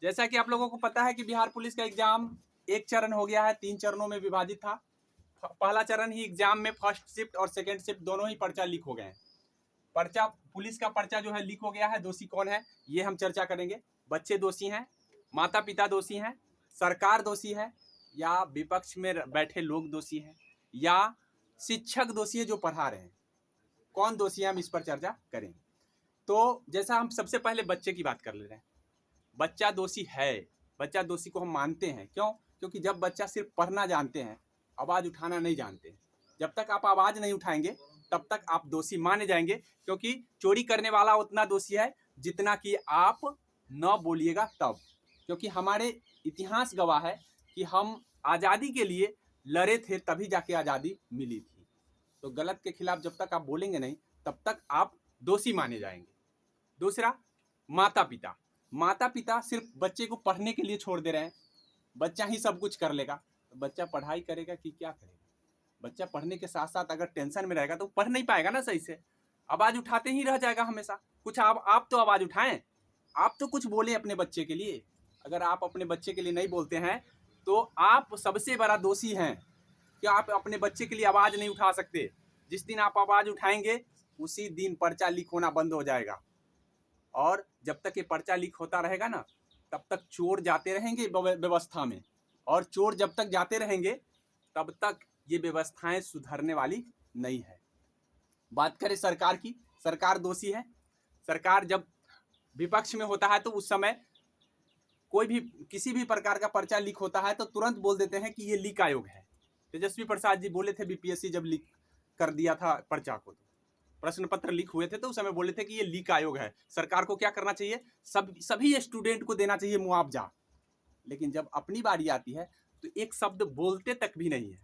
जैसा कि आप लोगों को पता है कि बिहार पुलिस का एग्जाम एक चरण हो गया है, 3 चरणों में विभाजित था। पहला चरण ही एग्जाम में फर्स्ट शिफ्ट और सेकेंड शिफ्ट दोनों ही पर्चा लीक हो गए हैं। पर्चा पुलिस का पर्चा जो है लीक हो गया है, दोषी कौन है ये हम चर्चा करेंगे। बच्चे दोषी हैं, माता पिता दोषी हैं, सरकार दोषी है, या विपक्ष में बैठे लोग दोषी हैं, या शिक्षक दोषी है जो पढ़ा रहे हैं। कौन दोषी है हम इस पर चर्चा करेंगे। तो जैसा हम सबसे पहले बच्चे की बात कर ले रहे हैं, बच्चा दोषी है, बच्चा दोषी को हम मानते हैं। क्यों? क्योंकि जब बच्चा सिर्फ पढ़ना जानते हैं, आवाज़ उठाना नहीं जानते, जब तक आप आवाज़ नहीं उठाएंगे तब तक आप दोषी माने जाएंगे। क्योंकि चोरी करने वाला उतना दोषी है जितना कि आप न बोलिएगा तब। क्योंकि हमारे इतिहास गवाह है कि हम आज़ादी के लिए लड़े थे, तभी जाके आज़ादी मिली थी। तो गलत के खिलाफ जब तक आप बोलेंगे नहीं तब तक आप दोषी माने जाएंगे। दूसरा, माता पिता। माता पिता सिर्फ बच्चे को पढ़ने के लिए छोड़ दे रहे हैं, बच्चा ही सब कुछ कर लेगा। तो बच्चा पढ़ाई करेगा कि क्या करेगा? बच्चा पढ़ने के साथ साथ अगर टेंशन में रहेगा तो पढ़ नहीं पाएगा ना सही से, आवाज़ उठाते ही रह जाएगा हमेशा। कुछ आप तो आवाज़ उठाएं, आप तो कुछ बोलें अपने बच्चे के लिए। अगर आप अपने बच्चे के लिए नहीं बोलते हैं तो आप सबसे बड़ा दोषी हैं कि आप अपने बच्चे के लिए आवाज़ नहीं उठा सकते। जिस दिन आप आवाज़ उठाएंगे उसी दिन पर्चा लीक होना बंद हो जाएगा। और जब तक ये पर्चा लीक होता रहेगा ना, तब तक चोर जाते रहेंगे व्यवस्था में, और चोर जब तक जाते रहेंगे तब तक ये व्यवस्थाएं सुधरने वाली नहीं है। बात करें सरकार की, सरकार दोषी है। सरकार जब विपक्ष में होता है तो उस समय कोई भी किसी भी प्रकार का पर्चा लीक होता है तो तुरंत बोल देते हैं कि ये लीक आयोग है। तेजस्वी प्रसाद जी बोले थे बीपीएससी जब लीक कर दिया था पर्चा को, प्रश्न पत्र लीक हुए थे तो उस समय बोले थे कि ये लीक आयोग है। सरकार को क्या करना चाहिए? सभी स्टूडेंट को देना चाहिए मुआवजा। लेकिन जब अपनी बारी आती है तो एक शब्द बोलते तक भी नहीं है।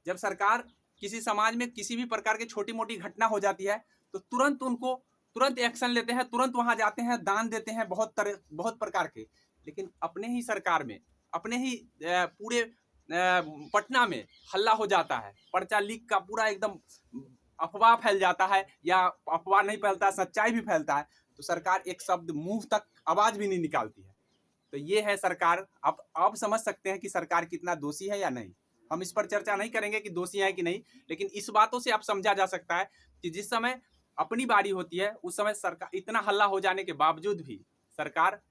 जब सरकार किसी समाज में किसी भी प्रकार की छोटी मोटी घटना हो जाती है तो तुरंत एक्शन लेते हैं, तुरंत वहां जाते हैं, दान देते हैं, बहुत प्रकार के। लेकिन अपने ही सरकार में, अपने ही पूरे पटना में हल्ला हो जाता है, पर्चा लीक का पूरा एकदम अफवाह फैल जाता है, या अफवाह नहीं फैलता, सच्चाई भी फैलता है, तो सरकार एक शब्द मुंह तक आवाज भी नहीं निकालती है। तो ये है सरकार। आप समझ सकते हैं कि सरकार कितना दोषी है या नहीं। हम इस पर चर्चा नहीं करेंगे कि दोषी है कि नहीं, लेकिन इस बातों से आप समझा जा सकता है कि जिस समय अपनी बारी होती है उस समय सरकार इतना हल्ला हो जाने के बावजूद भी सरकार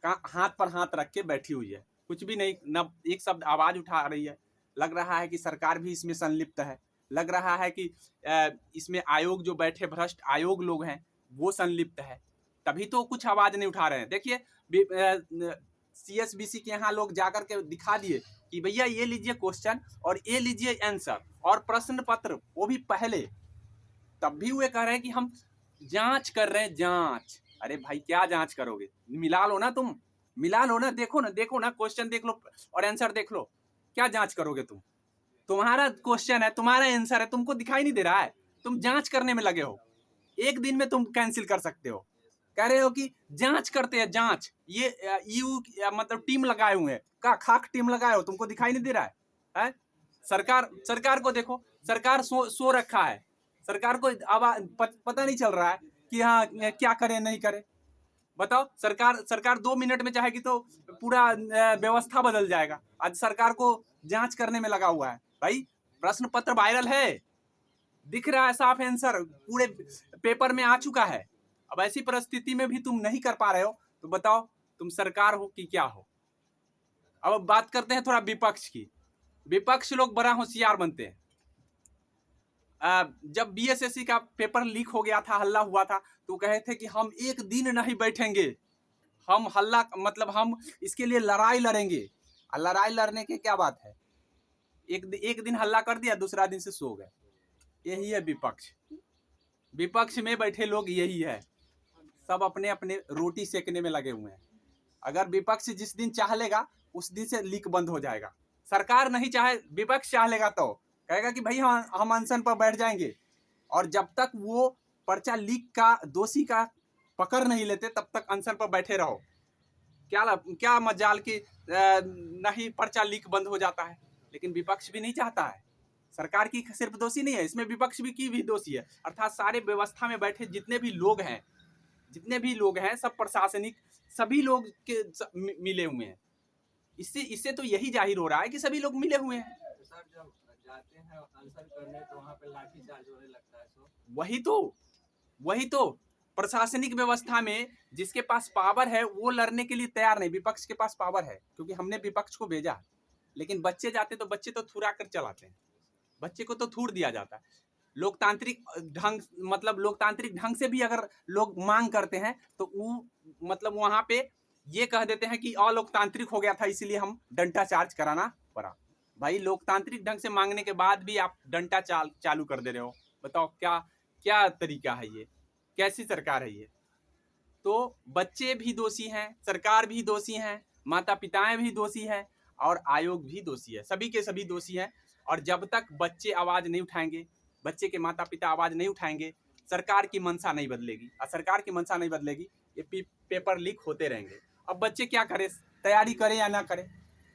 का हाथ पर हाथ रख के बैठी हुई है, कुछ भी नहीं, न एक शब्द आवाज उठा रही है। लग रहा है कि सरकार भी इसमें संलिप्त है, लग रहा है कि इसमें आयोग जो बैठे भ्रष्ट आयोग लोग हैं वो संलिप्त है, तभी तो कुछ आवाज नहीं उठा रहे हैं। देखिए CSBC के यहाँ लोग जाकर के दिखा दिए कि भैया ये लीजिए क्वेश्चन और ये लीजिए आंसर और प्रश्न पत्र, वो भी पहले। तब भी वे कह रहे हैं कि हम जांच कर रहे हैं, जांच। अरे भाई क्या जांच करोगे? मिला लो ना, तुम मिला लो ना, देखो ना क्वेश्चन देख लो और आंसर देख लो। क्या जांच करोगे तुम? तुम्हारा क्वेश्चन है, तुम्हारा आंसर है, तुमको दिखाई नहीं दे रहा है, तुम जांच करने में लगे हो। एक दिन में तुम कैंसिल कर सकते हो। कह रहे हो कि जांच करते हैं, जांच। ये मतलब टीम लगाए हुए हैं, का खाक टीम लगाए हो, तुमको दिखाई नहीं दे रहा है? सरकार को देखो, सरकार सो रखा है, सरकार को पता नहीं चल रहा है कि हाँ क्या करे नहीं करे। बताओ, सरकार 2 मिनट में चाहेगी तो पूरा व्यवस्था बदल जाएगा। आज सरकार को जांच करने में लगा हुआ है। भाई प्रश्न पत्र वायरल है, दिख रहा है साफ आंसर पूरे पेपर में आ चुका है। अब ऐसी परिस्थिति में भी तुम नहीं कर पा रहे हो तो बताओ तुम सरकार हो कि क्या हो। अब बात करते हैं थोड़ा विपक्ष की। विपक्ष लोग बड़ा होशियार बनते हैं। जब BSSC का पेपर लीक हो गया था, हल्ला हुआ था, तो कहे थे कि हम एक दिन नहीं बैठेंगे, हम हल्ला मतलब हम इसके लिए लड़ाई लड़ेंगे। लड़ाई लड़ने की क्या बात है? एक दिन हल्ला कर दिया, दूसरा दिन से सो गए। यही है विपक्ष। विपक्ष में बैठे लोग यही है, सब अपने अपने रोटी सेकने में लगे हुए हैं। अगर विपक्ष जिस दिन चाह लेगा उस दिन से लीक बंद हो जाएगा। सरकार नहीं चाहे, विपक्ष चाह लेगा तो कहेगा कि भाई हम अनशन पर बैठ जाएंगे, और जब तक वो पर्चा लीक का दोषी का पकड़ नहीं लेते तब तक अनशन पर बैठे रहो। क्या मजाल की नहीं पर्चा लीक बंद हो जाता है। लेकिन विपक्ष भी नहीं चाहता है। सरकार की सिर्फ दोषी नहीं है, इसमें विपक्ष भी की भी दोषी है। अर्थात सारे व्यवस्था में बैठे जितने भी लोग हैं जितने भी लोग हैं सब प्रशासनिक सभी लोग के मिले हुए हैं। इससे इससे तो यही जाहिर हो रहा है कि सभी लोग मिले हुए हैं। तो सर जब जाते हैं आंसर करने तो वहाँ पे लाठी चार्ज होने लगता है, तो वही तो प्रशासनिक व्यवस्था में जिसके पास पावर है वो लड़ने के लिए तैयार नहीं, विपक्ष के पास पावर है क्योंकि हमने विपक्ष को भेजा, लेकिन बच्चे जाते तो बच्चे तो थुरा कर चलाते हैं, बच्चे को तो थूर दिया जाता है। लोकतांत्रिक ढंग मतलब लोकतांत्रिक ढंग से भी अगर लोग मांग करते हैं तो वो मतलब वहां पे ये कह देते हैं कि अलोकतांत्रिक हो गया था इसलिए हम डंडा चार्ज कराना पड़ा। भाई लोकतांत्रिक ढंग से मांगने के बाद भी आप डंडा चालू कर दे रहे हो, बताओ क्या क्या तरीका है ये, कैसी सरकार है ये। तो बच्चे भी दोषी हैं, सरकार भी दोषी हैं, माता पिताएं भी दोषी हैं और आयोग भी दोषी है, सभी के सभी दोषी हैं। और जब तक बच्चे आवाज नहीं उठाएंगे, बच्चे के माता पिता आवाज नहीं उठाएंगे, सरकार की मंशा नहीं बदलेगी। और सरकार की मंशा नहीं बदलेगी, ये पेपर लीक होते रहेंगे। अब बच्चे क्या करें, तैयारी करें या ना करें।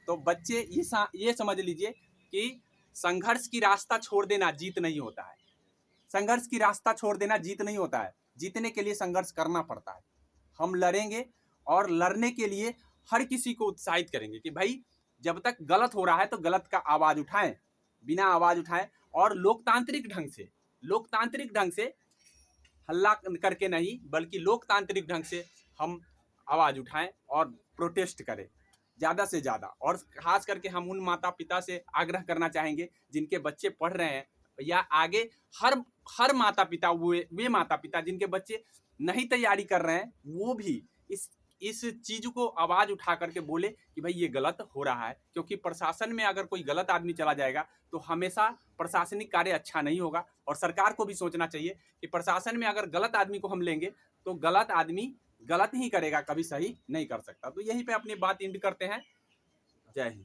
तो बच्चे ये समझ लीजिए कि संघर्ष की रास्ता छोड़ देना जीत नहीं होता है, संघर्ष की रास्ता छोड़ देना जीत नहीं होता है, जीतने के लिए संघर्ष करना पड़ता है। हम लड़ेंगे और लड़ने के लिए हर किसी को उत्साहित करेंगे कि भाई जब तक गलत हो रहा है तो गलत का आवाज उठाएं, बिना आवाज उठाएं और लोकतांत्रिक ढंग से हल्ला करके नहीं बल्कि लोकतांत्रिक ढंग से हम आवाज उठाएं और प्रोटेस्ट करें ज़्यादा से ज़्यादा। और खास करके हम उन माता पिता से आग्रह करना चाहेंगे जिनके बच्चे पढ़ रहे हैं या आगे हर माता पिता वे माता पिता जिनके बच्चे नहीं तैयारी कर रहे हैं वो भी इस चीज को आवाज उठा करके बोले कि भाई ये गलत हो रहा है। क्योंकि प्रशासन में अगर कोई गलत आदमी चला जाएगा तो हमेशा प्रशासनिक कार्य अच्छा नहीं होगा। और सरकार को भी सोचना चाहिए कि प्रशासन में अगर गलत आदमी को हम लेंगे तो गलत आदमी गलत ही करेगा, कभी सही नहीं कर सकता। तो यहीं पे अपनी बात एंड करते हैं। जय हिंद।